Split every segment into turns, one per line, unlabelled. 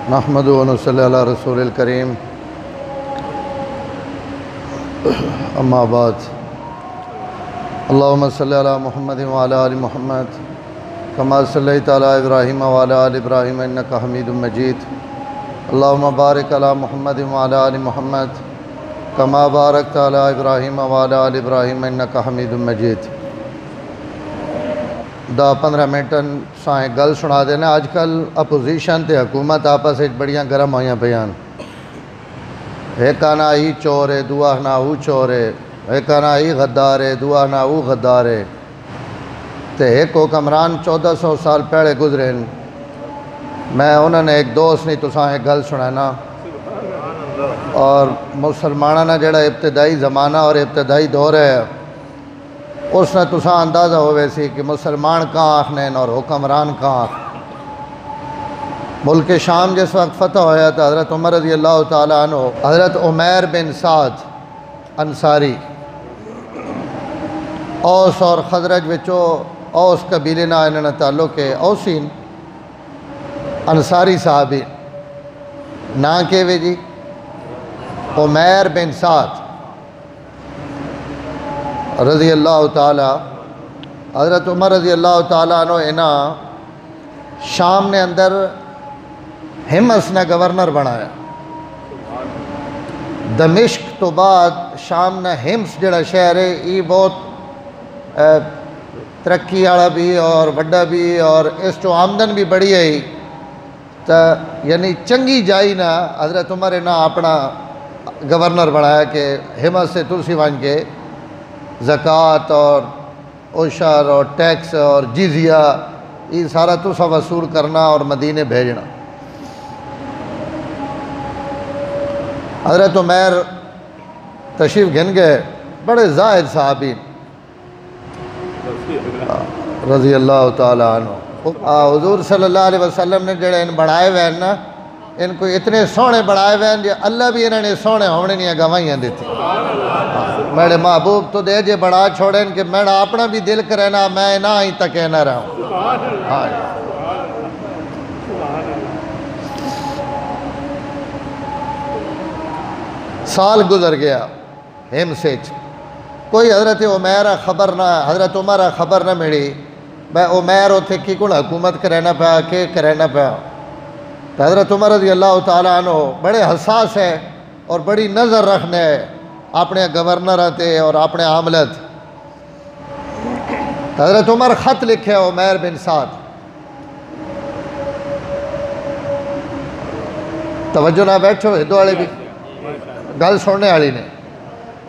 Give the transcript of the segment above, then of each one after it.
نحمد و نصلی علی رسول الکریم اما بعد اللہم صلی علی محمد وعلی آل محمد کما صلیت علی ابراہیم وعلی آل ابراہیم انکا حمید مجید اللہم بارک علی محمد وعلی آل محمد کما بارکت علی ابراہیم وعلی آل ابراہیم انکا حمید مجید 10-15 منٹن سائیں گل سنا دینا. آج کل اپوزیشن تے حکومت آپس ایک بڑیاں گرم ہویاں پیان. ایک آنا ای چور ہے, دعا نہ او چور ہے, ایک آنا ای غدار ہے, دعا نہ او غدار ہے. تے ایک حکمران 1400 سال پہلے گزرے. میں انہوں نے ایک دوست نہیں تو سائیں گل سنانا. اور مسلمانہ نے جڑا ابتدائی زمانہ اور ابتدائی دور ہے اس نے تساں اندازہ ہوئے سی کہ مسلمان کہاں آخنے اور حکمران کہاں آخ. ملک شام جس وقت فتح ہویا تھا حضرت عمر رضی اللہ تعالیٰ عنہ حضرت عمیر بن سعد انصاری اوس اور خزرج وچو اوس قبیلے نہ انہوں نے تعلق ہے. اوسین انصاری صحابی نا کے وے جی عمیر بن سعد رضی اللہ تعالیٰ. حضرت عمر رضی اللہ تعالیٰ عنہ اینا شام نے اندر ہمس نے گورنر بنایا. دمشق تو بعد شام نے ہمس جڑا شہر ہے یہ بہت ترقی والا بھی اور بڑا بھی اور اس تو آمدن بھی بڑی ہے. تو یعنی چنگی جائی نا حضرت عمر اینا اپنا گورنر بنایا کہ ہمس سے تلسی وان کے زکوٰۃ اور عشر اور ٹیکس اور جزیہ یہ سارا تسا وصول کرنا اور مدینے بھیجنا. حضرت عمیر تشریف گھن گئے, بڑے زاہد صحابی رضی اللہ تعالیٰ عنہ. حضور صلی اللہ علیہ وسلم نے جڑے ان بڑھائے ہوئے ہیں نا ان کو اتنے سونے بڑھائے ہوئے ہیں جو اللہ بھی انہوں نے سونے ہونے نہیں گواہیاں دیتی. میرے محبوب تو دے جے بڑھا چھوڑیں کہ میرا اپنا بھی دل کرنا میں نہ ہی تک نہ رہا ہوں. سال گزر گیا ہم سے کوئی حضرت عمیر خبر نہ حضرت عمر خبر نہ ملی. میں عمیر ہوتے کی کن حکومت کرنا پیا کہ کرنا پیا. تو حضرت عمر رضی اللہ تعالیٰ عنہ بڑے حساس ہے اور بڑی نظر رکھنے ہے اپنے گورنر آتے اور اپنے عاملت. حضرت عمر خط لکھے عمیر بن سعد. توجہ نہ بیٹھو ہدو والے بھی گل سننے والی نے.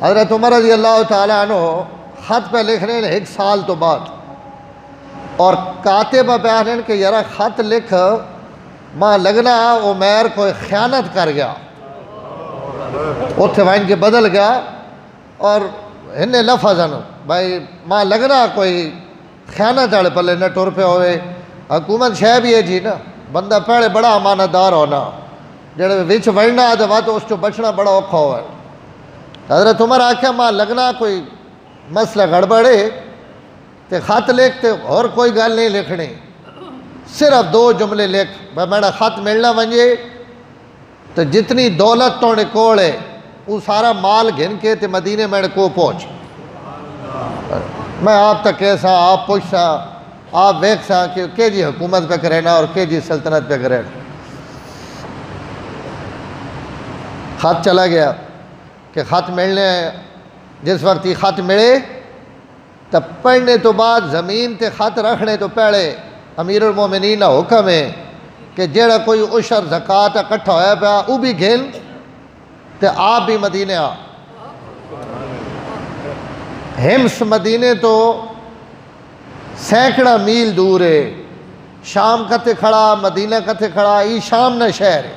حضرت عمر رضی اللہ تعالیٰ عنہ خط پہ لکھ رہے ہیں 1 سال تو بعد اور کاتب بیان ہیں کہ یارا خط لکھ ماں لگنا عمیر کوئی خیانت کر گیا اتھے وائن کے بدل گیا اور ہنے لفظ ہیں بھائی ماں لگنا کوئی خیانت آڑے پلے نہ ٹور پہ ہوئے. حکومت شہ بھی ہے جی نا بندہ پہلے بڑا امانتدار ہونا جڑے وچ وڑنا آدھے بات اس کو بچنا بڑا اوکھا ہوا ہے. حضرت عمر آکھیا ماں لگنا کوئی مسئلہ گڑبڑے تے خط لکھتے اور کوئی گل نہیں لکھنی صرف 2 جملے لکھ بھائی میرا خط ملنا ونجے تو جتنی دولت تو نکولے وہ سارا مال گھن کے تے مدینے میں کو پہنچ. میں آپ تک کیسا آپ پوچھسا آپ ویک سا کہ جی حکومت پہ کرینا اور کہ جی سلطنت پہ کرینا. خط چلا گیا کہ خط ملنے جس وقت یہ خط ملے تب پڑھنے تو بعد زمین تے خط رکھنے تو پہلے امیر المومنین کا حکم ہے کہ جیڑا کوئی عشر زکوٰۃ اکٹھا ہویا پیا وہ بھی گھن تے آپ بھی مدینے آ. ہمس مدینے تو سینکڑا میل دور ہے. شام کتے کھڑا مدینہ کتے کھڑا یہ شام نہ شہر ہے.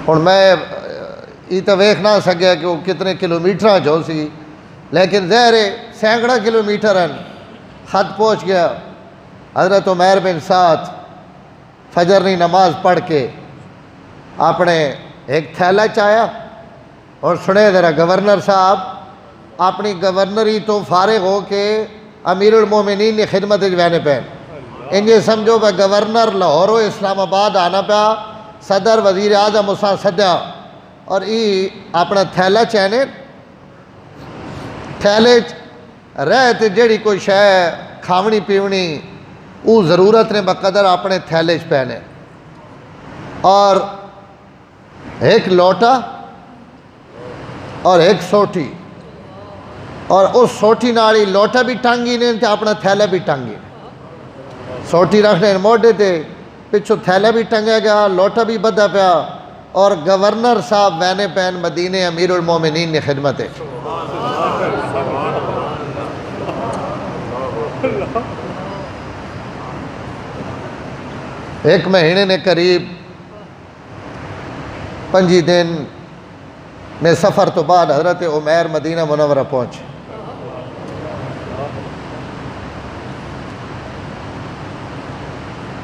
اور میں یہ تو ویکھ نہ سکیا کہ وہ کتنے کلومیٹر جو سی لیکن ظاہر ہے سینکڑا کلومیٹر ہیں. خط پہنچ گیا. حضرت عمیر بن سعد فجر کی نماز پڑھ کے اپنے ایک تھیلا چایا اور سنے ذرا گورنر صاحب اپنی گورنری تو فارغ ہو کے امیر المومنین نے خدمت جوانے پہن انجے سمجھو بے گورنر لاہورو اسلام آباد آنا پیا صدر وزیر اعظم اساں سدیا اور ای اپنا تھیلا چینے تھیلے رہ تے جیڑی کوئی شے کھاونی پیونی او ضرورت نے بقدر اپنے تھیلے چ پہنے اور ایک لوٹا اور ایک سوٹی اور اس سوٹی نالی لوٹا بھی ٹانگی نے تے اپنا تھیلا بھی ٹانگی نے سوٹی رکھنے موڈے تے پچھو تھیلا بھی ٹنگیا گیا لوٹا بھی بدھا پیا اور گورنر صاحب وینے پین مدینے امیر المومنین نے خدمت ہے ایک مہینے نے قریب 5 دن میں سفر تو بعد حضرت عمیر مدینہ منورہ پہنچے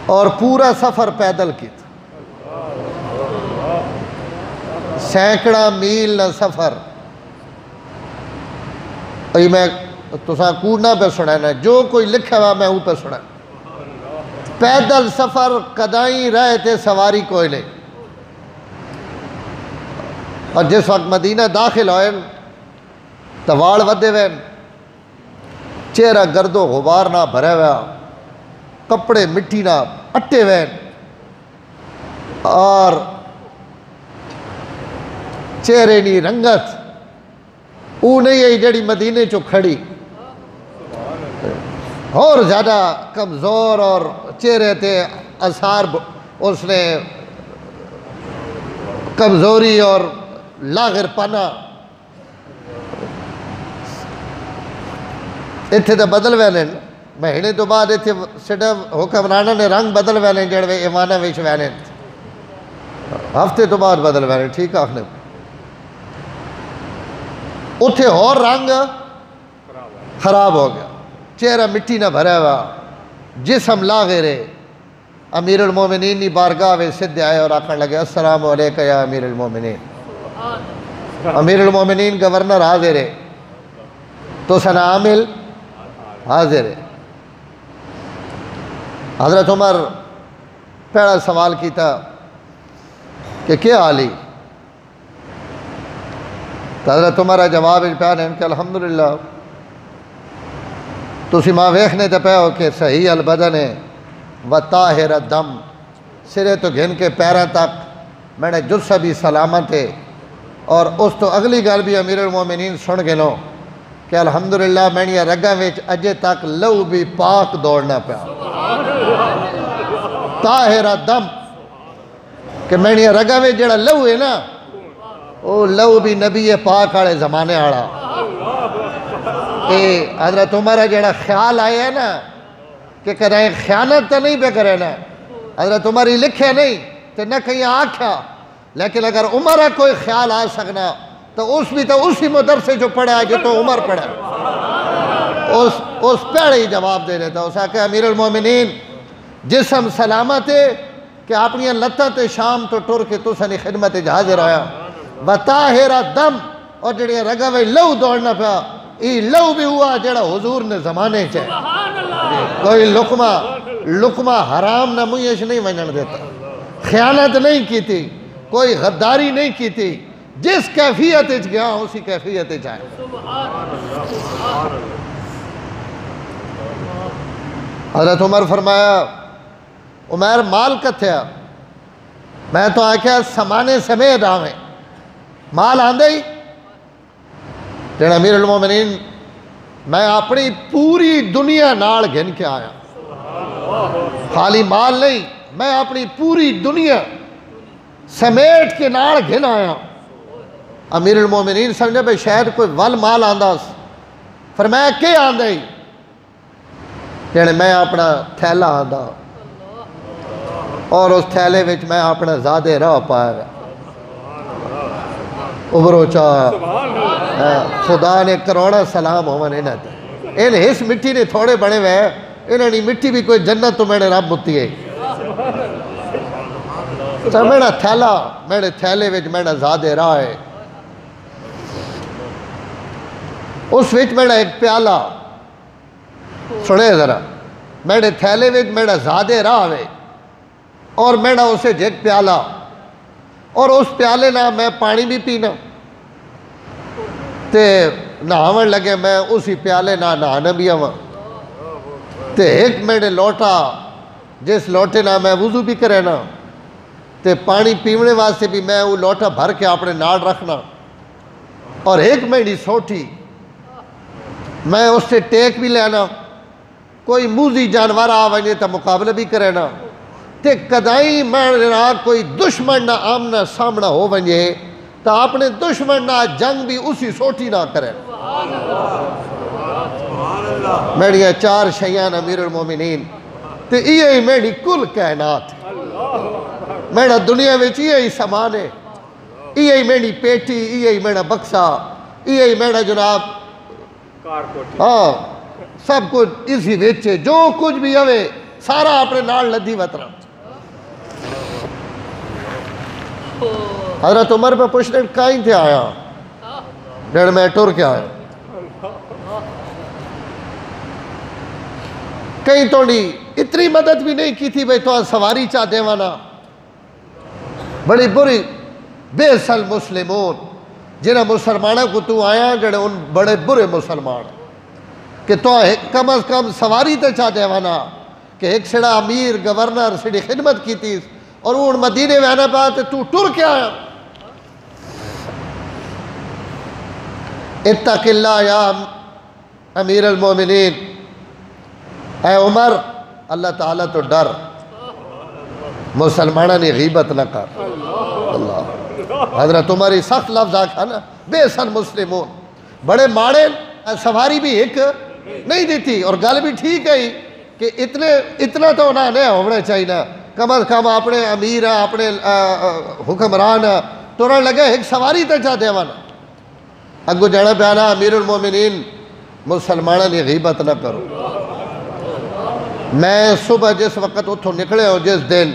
اور پورا سفر پیدل کی تھا سینکڑا میل نہ سفر میں تساں کوڑنا پہ سنانا جو کوئی لکھا ہوا میں وہ پہ سنانا پیدل سفر کدائیں رہے تھے سواری کوئی نہیں اور جس وقت مدینہ داخل ہوئے تواڑ ودے ہوئے چہرہ گرد و غبار نہ بھرے ہوا کپڑے مٹی نہ اٹے ہوئے اور چہرے نی رنگت او نہیں ہے جڑی مدینے چو کھڑی اور زیادہ کمزور اور چہرے تھے اثار اس نے کمزوری اور لاغر پنا اتھے تو بدل ویلے مہینے تو بعد اتھے سڈا حکمرانہ نے رنگ بدل ویلے جڑے ایمانہ ویچ ویلے ہفتے تو بعد بدل ویلے ٹھیک آخنے اتھے اور رنگ خراب ہو گیا چہرہ مٹی نہ بھرا ہوا جسم لاغرے امیر المومنین نی بارگاہ میں سدھ آئے اور آکھن لگے السلام علیکہ یا امیر المومنین امیر المومنین گورنر حاضر ہے تو سنا عامل حاضر ہے حضرت عمر پہلا سوال کیتا کہ کیا حالی تو حضرت عمر جواب پیار ہیں کہ الحمدللہ تسی ماں ویکھنے تے پہ ہو کہ صحیح البدن ہے و طاہر الدم سرے تو گھن کے پیروں تک میں نے جسہ بھی سلامت ہے اور اس تو اگلی گل بھی امیر المومنین سن گنو کہ الحمدللہ میں نے رگاں وچ اجے تک لو بھی پاک دوڑنا پیا طاہر الدم کہ میں نے رگاں وچ جڑا لو ہے نا وہ لو بھی نبی پاک والے زمانے والا کہ حضرت عمر جڑا خیال آیا ہے نا کہ کریں خیانت تو نہیں پہ کرے نا حضرت عمر ہی لکھے نہیں تو نہ کہیں آکھا لیکن اگر عمر کوئی خیال آ سکنا تو اس بھی تو اسی مدرسے جو پڑھا ہے جو تو عمر پڑھا اس پہلے ہی جواب دے دیتا اسا کہ امیر المومنین جسم سلامت ہے کہ اپنی لتت شام تو ٹر کے تو سنی خدمت حاضر آیا وطاہر الدم اور جڑی رگوے لو دوڑنا پیا ای لو بھی ہوا جڑا حضور نے زمانے چاہے کوئی لقمہ حرام نہ مجھے نہیں ونجن دیتا خیانت نہیں کی تھی کوئی غداری نہیں کی تھی جس کیفیت گیا اسی کیفیت چاہے حضرت عمر فرمایا عمر مال کتھیا میں تو آکھیا سمانے سمیت آویں مال آندے ہی جڑا امیر المومنین میں اپنی پوری دنیا نال گھن کے آیا خالی مال نہیں میں اپنی پوری دنیا سمیٹ کے نال گھن آیا امیر المومنین سمجھے بھئی شاید کوئی ول مال آندہ فرمایا کہ آندہ ہی جڑے میں اپنا تھیلا آندہ اور اس تھیلے وچ میں اپنا زادے راہ پایا گیا ابرو چاہ خدا نے کروڑا سلام ہومن ان اس مٹی نے تھوڑے بڑے ہوئے انہوں نے مٹی بھی کوئی جنت تو میرے رب ہوتی ہے تو میرا تھیلا میرے تھیلے وچ میرا زادے راہ ہے اس وچ میرا ایک پیالہ سنے ذرا میرے تھیلے وچ میرا زادے راہ وے اور میرا اسے جگ پیالہ اور اس پیالے نہ میں پانی بھی پینا تے نہاون لگے میں اسی پیالے نہ نہانا بھی آواں تے ایک میرے لوٹا جس لوٹے نہ میں وضو بھی کرے نا تے پانی پیونے واسطے بھی میں وہ لوٹا بھر کے اپنے نال رکھنا اور ایک میری سوٹھی میں اس سے ٹیک بھی لینا کوئی موزی جانور آ ونجے تا مقابلہ بھی کرے نا تے کدائیں میں کوئی دشمن نہ آمنا سامنا ہو ونجے تا اپنے دشمن نہ جنگ بھی اسی سوٹھی نہ کرے میری چار شیان امیر المومنین تے یہ میری کل کائنات میرا دنیا وچ یہ سامان ہے یہ میری پیٹی یہ میرا بکسا یہ میرا جناب ہاں سب کچھ اسی وچے جو کچھ بھی ہوئے سارا اپنے نال لدھی وطرہ حضرت عمر پہ پوچھنے کہیں تھے آیا ڈیڑھ میں ٹور کے آیا کہیں توڑی اتنی مدد بھی نہیں کی تھی بھئی تو سواری چاہ دیوانا بڑی بری بے سل مسلمون جنہ مسلمانہ کو تو آیا جڑے ان بڑے برے مسلمان کہ تو کم از کم سواری تے چاہ دیوانا کہ ایک سڑا امیر گورنر سڑی خدمت کی تھی اور ان مدینے میں آنا پاتے تو ٹور کے آیا اتق اللہ یا امیر المومنین اے عمر اللہ تعالیٰ تو ڈر مسلمانہ نے غیبت نہ کر اللہ حضرت عمر ہی سخت لفظ آکھا نا بے سن مسلمون بڑے ماڑے سواری بھی ایک نہیں دیتی اور گل بھی ٹھیک ہے کہ اتنا تو نہ ہونا چاہیے نا کم از کم اپنے امیر اپنے حکمران تو لگے ایک سواری تے چاہ دیوانا اگو جانا پیانا امیر المومنین مسلمانہ نے غیبت نہ کرو میں صبح جس وقت اتھو نکلے ہو جس دن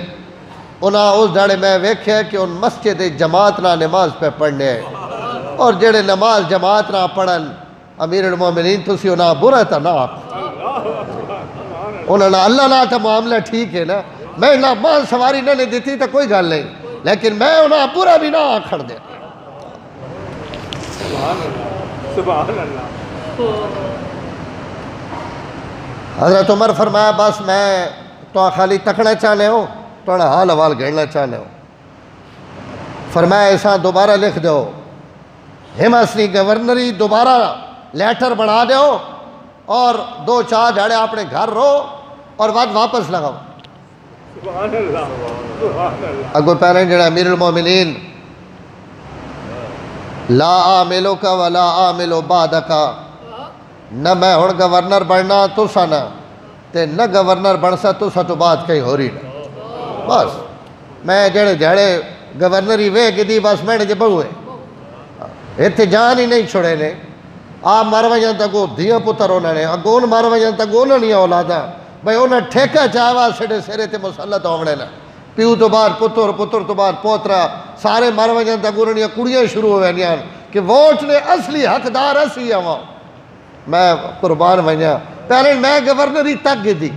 انہاں اس ڈاڑے میں ویکھے کہ ان مسجد جماعت نہ نماز پہ پڑھنے اور جڑے نماز جماعت نہ پڑھن امیر المومنین تسی انہاں برا تا نہ انہاں نہ اللہ نہ تا معاملہ ٹھیک ہے نا میں نہ مال سواری نہ دیتی تا کوئی گل نہیں لیکن میں انہاں برا بھی نہ آکھڑ دے
سبحان اللہ
حضرت عمر فرمایا بس میں تو خالی تکڑا چاہنے ہو توڑا حال حوال گھڑنا چاہنے ہو فرمایا ایسا دوبارہ لکھ دو ہمسنی گورنری دوبارہ لیٹر بڑھا دو اور 2-4 جھاڑے اپنے گھر رو اور بعد واپس لگاؤ
سبحان اللہ سبحان اللہ
اگو پہلے جڑا امیر المومنین لا آملوکا ولا آملو بعدکا نہ میں ہون گورنر بڑھنا تو سا نہ تے نہ گورنر بڑھسا تو سا تو بات کہیں ہو رہی نہ بس میں جڑے جڑے گورنری وے گی بس میں نے جب ہوئے ایتھے جان ہی نہیں چھوڑے نے آپ مارو جان تکو دھیاں پتر ہونا نے اگون مارو جان تکو انہوں نہیں اولادا بھئی انہوں ٹھیکہ چاہوا سڑے سیرے تے مسلط ہونے نا پیو تو بعد پتر پتر تو بعد پوترا سارے مارو جان تکو انہوں نے کڑیاں شروع ہوئے نیان کہ ووٹ نے اصلی حقدار اسی ہوا میں قربان ونیا پہلے میں گورنری تک گی دی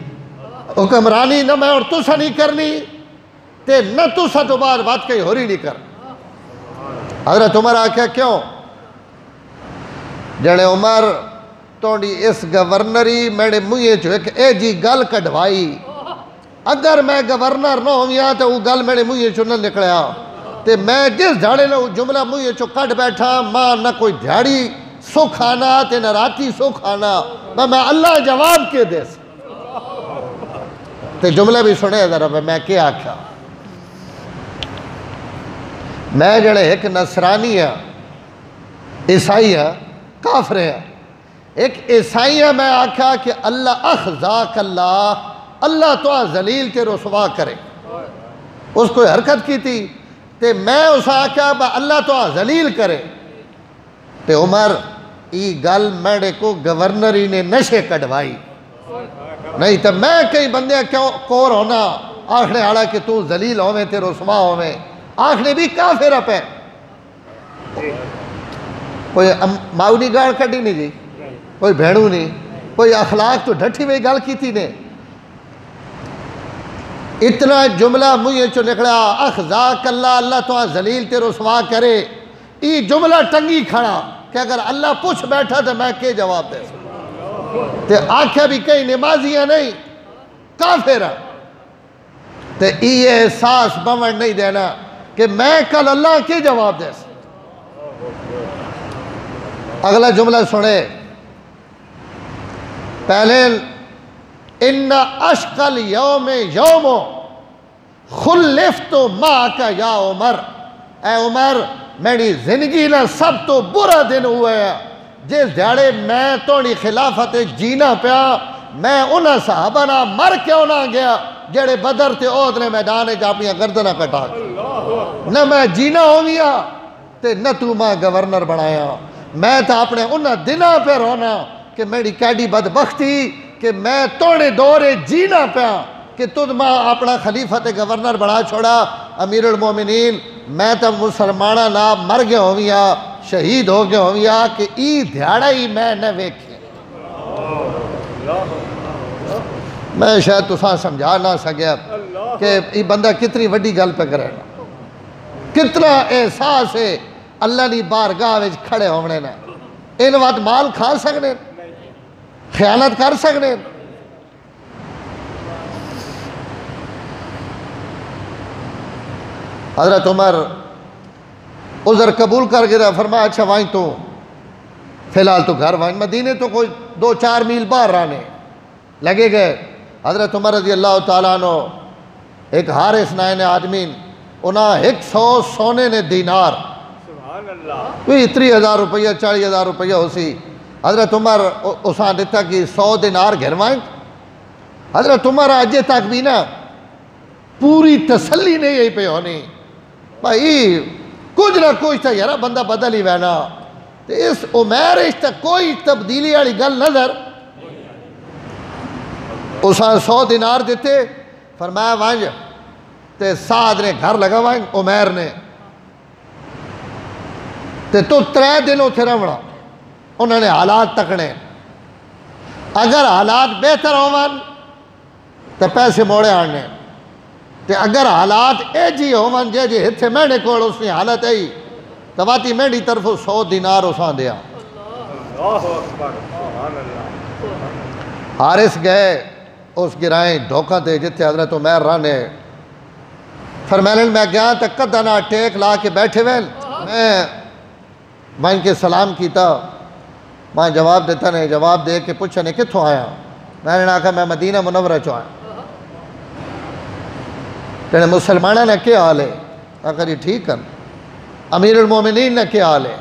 حکمرانی نہ میں اور تسا نہیں کرنی تے نہ تسا تو بعد بات کہیں ہو رہی نہیں کر حضرت عمر آکھا کیوں جڑے عمر توڑی اس گورنری میرے مجھے جو ایک اے جی گل کڑھوائی اگر میں گورنر نہ ہوں یا تو وہ گل میرے مجھے چو نہ نکلیا تے میں جس جھاڑے نے جملہ مجھے چو کٹ بیٹھا ماں نہ کوئی دھیاڑی سکھ آنا تے نہ راتی سکھ آنا میں اللہ جواب کے دے تے جملہ بھی سنے ذرا میں کیا آکھا میں جڑے ایک نصرانی ہے عیسائی ہے کافر ہے ایک عیسائی ہے میں آکھا کہ اللہ اخزاک اللہ تو ذلیل تے رسوا کرے اس کو حرکت کی تھی تے میں اس آکھا با اللہ تو ذلیل کرے تے عمر ای گل میرے کو گورنری نے نشے کڑھوائی نہیں تو میں کئی بندے کیوں کور ہونا آخنے آڑا کہ تو ذلیل ہوئے تے رسوا ہوئے آخنے بھی کافر اپے کوئی ماؤنی گاڑ کٹی نہیں جی کوئی بھیڑو نہیں کوئی اخلاق تو ڈھٹی ہوئی گل کی تھی نے اتنا جملہ مجھے چو نکلا اخزاک اللہ، اللہ تو ذلیل تے رسوا کرے، یہ جملہ ٹنگی کھڑا کہ اگر اللہ پوچھ بیٹھا تو میں کے جواب دے سکتا تے آنکھیں بھی کئی نمازیاں نہیں کافر تے یہ احساس بمن نہیں دینا کہ میں کل اللہ کے جواب دے سکتا۔ اگلا جملہ سنے، پہلے ان اشقل یوم یوم خلفت معک یا عمر، اے عمر میری زندگی نہ سب تو برا دن ہوا ہے جس دیڑے میں توڑی خلافت جینا پیا، میں انہاں صحابہ نہ مر کیوں نہ گیا جڑے بدر تے عہد نے میدان جا اپنی گردنہ کٹا نہ میں جینا ہو گیا تے نہ تو ماں گورنر بنایا، میں تا اپنے انہاں دنہ پہ رونا کہ میری کیڈی بدبختی کہ میں توڑے دورے جینا پیا کہ تُدھ ماں اپنا خلیفہ تے گورنر بنا چھوڑا۔ امیر المومنین میں تا مسلمانہ نہ مر گیا ہوں گیا، شہید ہو گیا ہوں گیا کہ ای دھیاڑا ہی میں نہ ویکھے۔ میں شاید تساں سمجھا نہ سکیا کہ ای بندہ کتنی وڈی گل پہ کرے نا، کتنا احساس ہے اللہ نے بارگاہ وچ کھڑے ہونے نا۔ ان وقت مال کھا سکنے، خیانت کر سکنے، حضرت عمر عذر قبول کر گیا، فرمایا اچھا وائیں تو فی الحال تو گھر وائیں، مدینے تو کوئی 2-4 میل باہر رانے لگے گئے۔ حضرت عمر رضی اللہ تعالیٰ عنہ ایک حارث نائن آدمین انہاں 100 سونے نے دینار،
سبحان اللہ،
کوئی 30,000 روپیہ 40,000 روپیہ ہو سی، حضرت عمر اساں دیتا کہ 100 دینار گھروائیں۔ حضرت عمر آجے تک بھی نا پوری تسلی نہیں یہی پہ ہونی، بھائی کچھ نہ کچھ تھا یارا بندہ بدل ہی وینا، اس عمر اس تک کوئی تبدیلی والی گل نظر۔ اساں 100 دینار دیتے، فرمایا وانج تے سعد نے گھر لگا وانج عمر نے تے تو 3 دنوں تھے روڑا، انہوں نے حالات تکنے، اگر حالات بہتر ہوون تو پیسے موڑے آنے تے اگر حالات اے جی ہوون جے جے ہتھے میں نے کوڑ اس نے حالت ای تو باتی میری طرف 100 دینار اساں دیا۔
اللہ اکبر، سبحان اللہ۔
حارث گئے اس گرائیں دھوکہ دے جتے حضرت عمر رانے، فرمیلن میں گیا تو قدنا ٹیک لا کے بیٹھے ویل، میں ان کے سلام کیتا، میں جواب دیتا نہیں، جواب دے کے پوچھنے کتھوں آیا، میں نے کہا میں مدینہ منورہ چو آیا۔ کہنے مسلمانہ نے کیا حال ہے؟ کہا جی ٹھیک ہے، امیر المومنین نے کیا حال ہے؟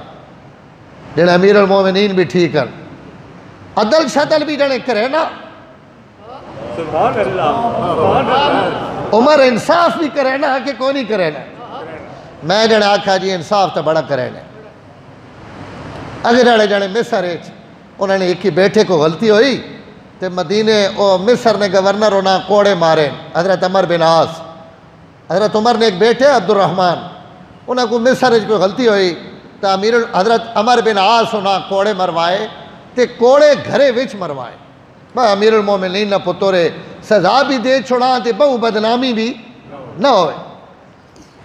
جنہیں امیر المومنین بھی ٹھیک ہے، عدل شدل بھی جنہیں کرے نا،
سبحان اللہ، سبحان اللہ۔
عمر انصاف بھی کرے نا کہ کوئی نہیں کرے نا، میں جنہیں آکھا جی انصاف تو بڑا کرے نا۔ اگر جنے مصر ہے انہوں نے ایک ہی بیٹے کو غلطی ہوئی تو مدینے مصر نے گورنر انہاں کوڑے مارے، حضرت عمر بن عاص، حضرت عمر نے ایک بیٹے عبد الرحمن، انہاں کو مصر ہے کوئی غلطی ہوئی تو حضرت عمر بن عاص انہاں کوڑے مروائے تے کوڑے گھرے وچ مروائے، میں امیر المومنین نہ پتورے سزا بھی دے چھوڑا تے بہو بدنامی بھی نہ ہوئے۔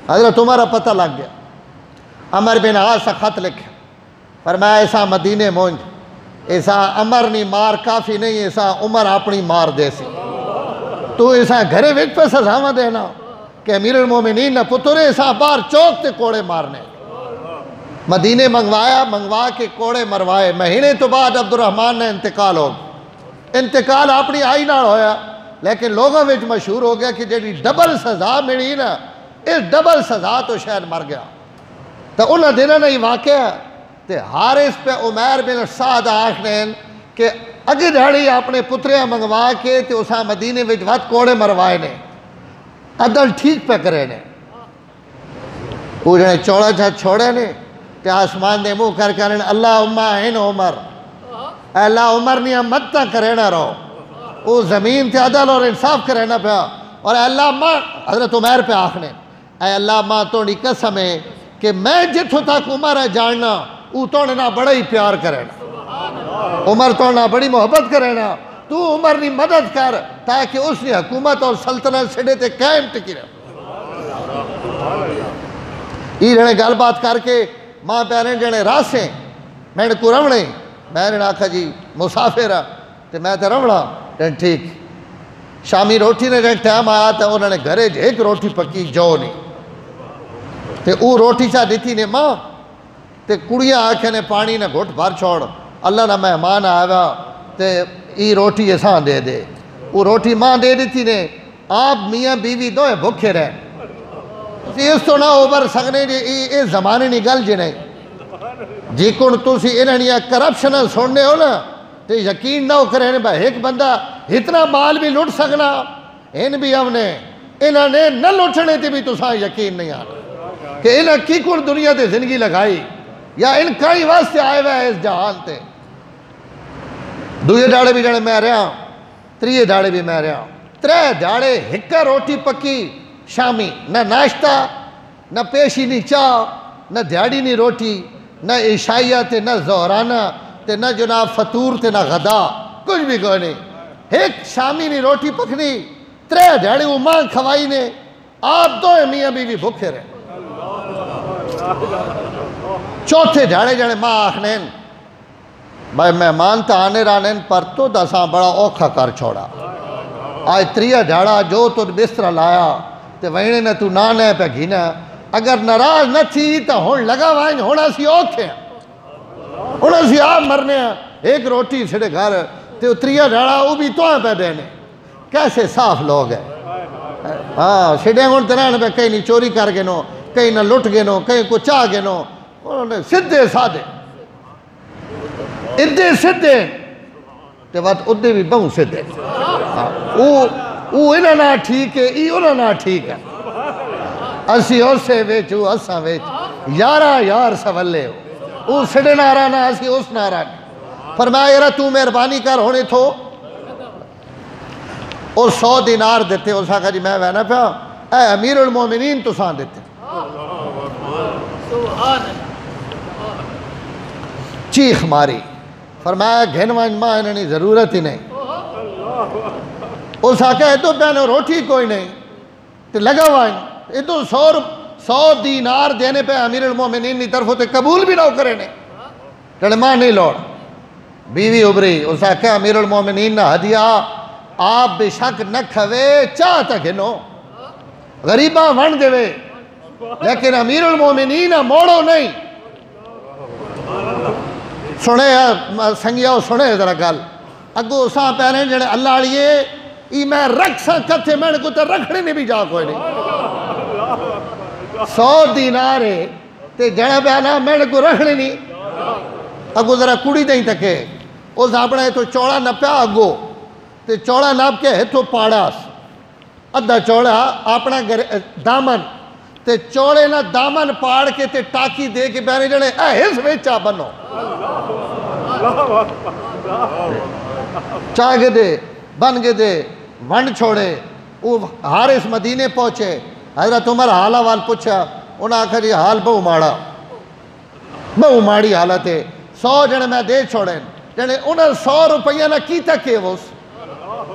حضرت عمر پتہ لگ گیا، عمر بن عاص خط لکھے، فرمایا ایسا مدینے مونج، ایسا عمر نہیں مار کافی نہیں، ایسا عمر اپنی مار دے سی، تو ایسا گھرے وچ پہ سزاواں دینا کہ امیر المومنین نہ پترے ایسا بار چوک تے کوڑے مارنے۔ مدینے منگوا کے کوڑے مروائے، مہینے تو بعد عبد الرحمن نے انتقال ہو، انتقال اپنی آئی نال ہویا، لیکن لوگوں وچ مشہور ہو گیا کہ جیڑی ڈبل سزا ملی نا، اس ڈبل سزا تو شاید مر گیا۔ تو انہاں دنوں نے واقعہ تے حارث پہ عمر بن سعد آکھنے کہ اگے دھاڑی اپنے پتریاں منگوا کے تے اساں مدینے وچ وقت کوڑے مروائے نے، عدل ٹھیک پہ کرے نے، وہ جنے چوڑا چھا چھوڑے نے تے آسمان دے منہ کر کرنے اللہ امہ این عمر، اے اللہ عمر نہیں متہ کرے نہ رہو، وہ زمین تے عدل اور انصاف کرے نہ پیا، اور اے اللہ ماں حضرت عمر پہ آکھنے اے اللہ ماں توڑی قسم ہے کہ میں جتھوں تک عمر ہے جاننا وہ توڑنا بڑا ہی پیار کرے نا، عمر توڑنا بڑی محبت کرے نا، تو عمر نی مدد کر تاکہ اس نے حکومت اور سلطنت سڑے تے قائم ٹکی رہے یہ رہنے گل بات کر کے ماں پیارے جنے راسیں میں نے کو رونے میں نے آکھا جی مسافر ہے تو میں تے رونا ٹھیک شامی روٹی نے ٹائم آیا تو انہوں نے گھرے ایک روٹی پکی جو نہیں تے او روٹی چاہ دیتی نے ماں تے کڑیاں آکھے نے پانی نے گھٹ بھر چھوڑ اللہ نہ مہمان آیا تے ای روٹی ایسان دے دے وہ روٹی ماں دے دیتی نے آپ میاں بیوی دوئے بھکھے رہے اس تو نہ اوبر سکنے جی یہ زمانے نہیں گل جی نہیں جی کن تُسی انہوں نے کرپشن سننے ہو نا تو یقین نہ ہو کریں بھائی ایک بندہ اتنا مال بھی لٹ سکنا ان بھی ہم نے انہوں نے نہ لٹنے تے بھی تُساں یقین نہیں آنا کہ انہوں کی کن دنیا تے زندگی لگائی یا ان کئی واسطے آئے ہوئے اس جہان تے دوئے ڈاڑے بھی جانے میں رہا تریے ڈاڑے بھی میں رہا ترے ڈاڑے ہکا روٹی پکی شامی نہ ناشتہ نہ پیشی نہیں چاہ نہ دیاڑی نہیں روٹی نہ عشائیہ تے نہ زہرانہ تے نہ جناب فطور تے نہ غدا کچھ بھی کوئی نہیں ایک شامی نہیں روٹی پکنی ترے ڈاڑے وہ ماں کھوائی نے آپ دوئے میاں بیوی بھکھے رہے چوتھے ڈاڑے جانے ماں آخنین بھائی مہمان تا آنے رانین پر تو دساں بڑا اوکھا کر چھوڑا آج تریہ ڈھاڑا جو تو بستر لایا تے وینے نے تو نانے پہ گھینا اگر ناراض نہ تھی تو ہون لگا وائن ہونا سی اوکھے ہیں ہونا سی آپ مرنے ہیں ایک روٹی سڑے گھر تے تریہ ڈھاڑا وہ بھی تو ہیں پہ دینے کیسے صاف لوگ ہیں ہاں سڑے ہون تنان پہ کہیں نہیں چوری کر گنو کہیں نہ لٹ گنو کہیں کو چاہ گنو انہوں نے سدھے سادھے ادھے سدھے تے بات ادھے بھی بہن سدھے او انہاں نہ ٹھیک ہے ای انہاں نہ ٹھیک ہے اسی اسے ویچو اساں ویچ یارہ یار سوالے ہو او سڑے نارا نہ اسی اس نارا نہ فرمایا یارہ تو مہربانی کر ہونے تھو او 100 دینار دیتے اس کہا جی میں وینا پہ اے امیر المومنین تو سان دیتے چیخ ماری فرمایا گھن وائن ماں انہوں ضرورت ہی نہیں اس آکے تو پہنے روٹی کوئی نہیں تو لگا وائن یہ تو 100 دینار دینے پہ امیر المومنین کی طرف ہوتے قبول بھی نہ کرے نہیں کہ ماں نہیں لوڑ بیوی ابری اس آکے امیر المومنین نہ ہدیہ آپ بے شک نہ کھوے چاہتا گھنو غریباں ون دے وے لیکن امیر المومنین موڑو نہیں سنے سنگیاؤ سنے ذرا گل اگو ساں پہنے جڑے اللہ علیے ای میں رکھ ساں کتھے میں نے کو تے رکھنے نہیں بھی جا کوئی نہیں 100 دینار ہے تے جڑے پہنا میں نے کو رکھنے نہیں اگو ذرا کڑی دیں تکے اس اپنے تو چوڑا نپیا اگو تے چوڑا نپ کے تو پاڑا ادھا چوڑا اپنا دامن تے چوڑے نہ دامن پاڑ کے تے ٹاکی دے کے پہنے جڑے اس ویچا بنو چاہ گے دے بن گے دے ونڈ چھوڑے وہ حارث مدینے پہنچے حضرت عمر حالہ وال پوچھا انہاں آکھا جی حال بہو ماڑا بہو ماڑی حالت ہے 100 جنے میں دے چھوڑیں جنے انہاں 100 روپیہ نہ کی تک ہے وہ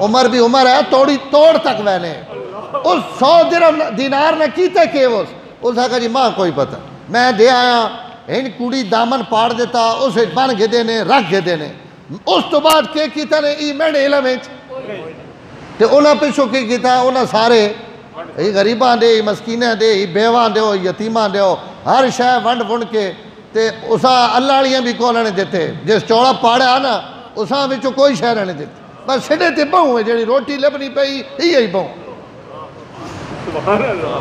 عمر بھی عمر ہے توڑی توڑ تک وینے اس 100 دینار نہ کی تک ہے وہ اس آکھا جی ماں کوئی پتہ میں دے آیا ان کڑی دامن پاڑ دیتا اسے بن گے دینے رکھ گے دینے اس تو بعد کے کیتا نے ای میں نے علم ایچ تے انہاں پیچھو کی کیتا انہاں سارے ای غریباں دے ای مسکینیں دے ای بیوان دے ہو یتیمان دے ہو ہر شے ونڈ ونڈ کے تے اساں اللہ علیاں بھی کولنے دیتے جس چوڑا پاڑے آنا اساں وچو کوئی شے رہنے دیتے بس سڑے تے بہوں ہے جڑی روٹی لبنی پئی ہی بہوں
سبحان اللہ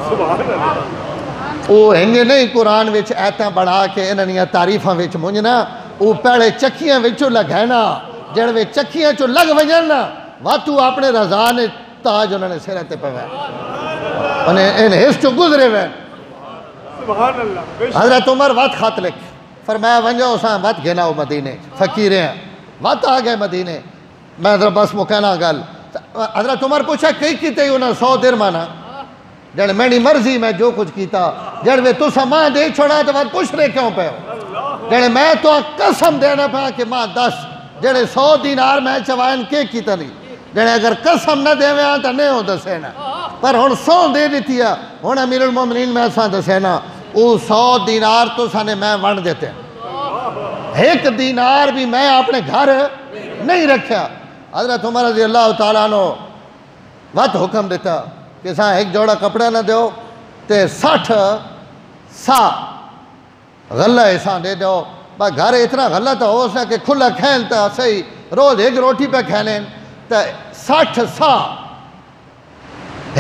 سبحان اللہ
وہ ہنگے نہیں قرآن وچ ایتاں بڑھا کے انہاں تعریفاں وچ منجنا وہ پہلے چکیاں وچوں لگھینا جڑ وے چکیاں چوں لگ وجنا واتو اپنے رضا نے تاج انہوں نے سرے تے پوے انہیں ان حص چوں گزرے ہوئے
سبحان اللہ
حضرت عمر وات خط لکھ فرمایا ونجا اساں وات گھنا ہو مدینے فقیرے ہیں وات آ گئے مدینے میں ذرا بس مکہنا گل حضرت عمر پوچھا کئی کیتے انہاں 100 درہمانا جڑ میری مرضی میں جو کچھ کیتا جڑ وے تو ساں دے چھوڑا تو بات پوچھ رہے کیوں پہ ہو جڑ میں تو قسم دینا پا کہ ماں 10 جڑے 100 دینار میں چوائن کے کی تری جڑے اگر قسم نہ دے ویاں تو نہیں ہو دسے نا پر ہن 100 دے دیتی ہے ہن امیر المومنین میں ساں دسے نا وہ 100 دینار تو سانے میں ون دیتے ہیں 1 دینار بھی میں اپنے گھر نہیں رکھیا حضرت عمر رضی اللہ تعالیٰ عنہ وقت حکم دیتا کہ ساں ایک جوڑا کپڑا نہ دیو تے 60 سا غلہ ایسا دے دو بس گھر اتنا غلہ تو ہو سا کہ کھلا کھین تا صحیح روز ایک روٹی پہ کھینیں تا 60 سا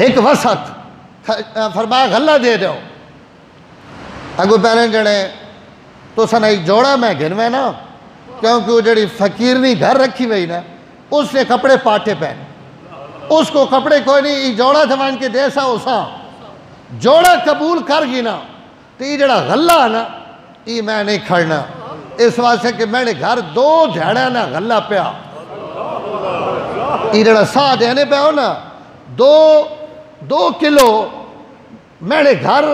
ایک وسط فرمایا غلہ دے دو اگو پہلے جڑے تو سن ایک جوڑا میں گھنوے نا کیونکہ وہ جڑی فقیرنی گھر رکھی ہوئی نا اس نے کپڑے پاٹے پہن اس کو کپڑے کوئی نہیں جوڑا تھا ان کے دیسا اسا جوڑا قبول کر گی نا تو یہ جڑا غلہ نا یہ میں نہیں کھڑنا اس واسطے کہ میں نے گھر 2 دھیڑا نا غلہ پیا یہ جڑا سا دینے پہ ہو نا 2 کلو میں نے گھر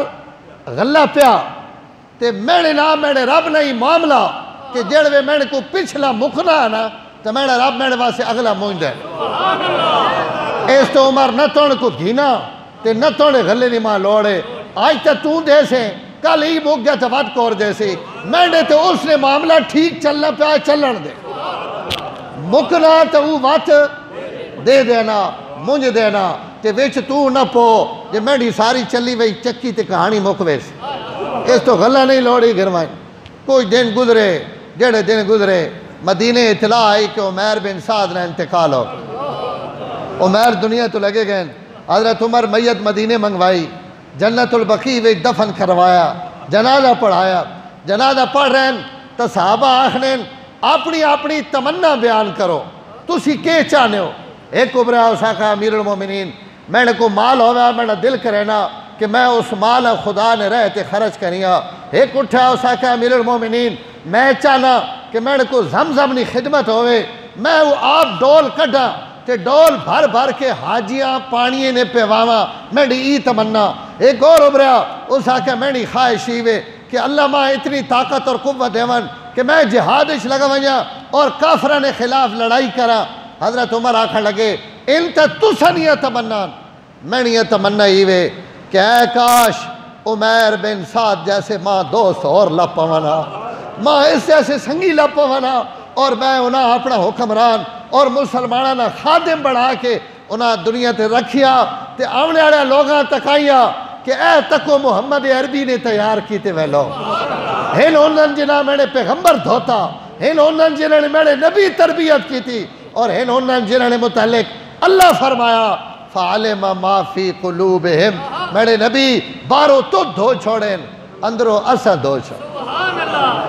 غلہ پیا تے میں نے نا میں نے رب نہیں معاملہ کہ جڑوے میں نے کو پچھلا مکنا نا تو میں نے رب میں نے واسے اگلا مونج دے اس تو عمر نہ توڑ کو گھینا تے نہ توڑے غلے نہیں ماں لوڑے آج تو دے سے کل ہی موک گیا تو وقت کور دے سے میں نے تو اس نے معاملہ ٹھیک چلنا پہ چلن دے مکنا تو وہ وقت دے دینا مونج دینا تے ویچ تو نہ پو جے میں نے ساری چلی وئی چکی تے کہانی موک ویس اس تو غلہ نہیں لوڑی گھروائیں کوئی دن گزرے جڑے دن گزرے مدینہ اطلاع آئی کہ عمیر بن سعد نے انتقال ہو عمیر دنیا تو لگے گئے حضرت عمر میت مدینہ منگوائی جنت البقیع وچ دفن کروایا جنازہ پڑھایا جنازہ پڑھ رہے ہیں تو صحابہ آخنے اپنی اپنی تمنا بیان کرو تسی کے چاہنے ہو ایک ابرا اسا کہا امیر المومنین میں نے کو مال ہویا میں نے دل کرینا کہ میں اس مال خدا نے رہتے خرچ کریا ایک اٹھا اسا کہا امیر المومنین میں چاہنا کہ میں نے کو زمزم نی خدمت ہوئے میں وہ آپ ڈول کٹا تے ڈول بھر بھر کے حاجیاں پانیے نے پیواما میں نے ای تمنا ایک اور ابرا اسا کہا میں نے خواہشی وے کہ اللہ ماں اتنی طاقت اور قوت دیون کہ میں جہادش لگا ونیا اور کافرہ نے خلاف لڑائی کرا حضرت عمر آکھا لگے انتا تسن یہ تمنان میں نے یہ تمنا ہی وے کہ اے کاش عمیر بن سعد جیسے ماں دوست اور لپوانا ماں اس جیسے سنگی لپوانا اور میں انہاں اپنا حکمران اور مسلمانہ خادم بڑھا کے انہاں دنیا تے رکھیا تے آمنے آڑے لوگاں تکائیا کہ اے تکو محمد عربی نے تیار کیتے ویلو ہن انہاں جنہاں میں نے پیغمبر دھوتا ہن انہاں جنہاں نے میں نے نبی تربیت کی تھی اور ہن انہاں جنہاں نے متعلق اللہ فرمایا فعلم ما فی قلوبہم میں نے نبی بارو تو دھو چھوڑیں اندرو اسا دھو چھوڑیں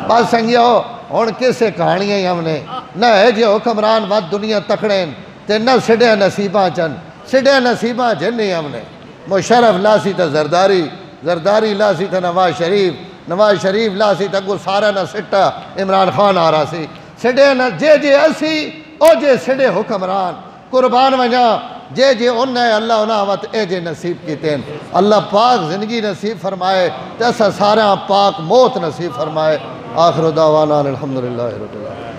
بات سنگیو ہون کسے کہانیاں ہی ہم نے نہ ہے جی حکمران وقت دنیا تکڑیں تے نہ سڑے نصیبہ چن سڑے نصیبہ جن نہیں ہم نے مشرف لاسی تا زرداری لاسی تا نواز شریف لاسی تا گو سارا نہ سٹا عمران خان آ رہا سی سڑے نہ جے اسی او جے سڑے حکمران قربان ونجا جے انہیں اللہ انہاں وقت اے جے نصیب کیتے ہیں اللہ پاک زندگی نصیب فرمائے تیسا سارا پاک موت نصیب فرمائے آخر دعوانا الحمدللہ رب العالمین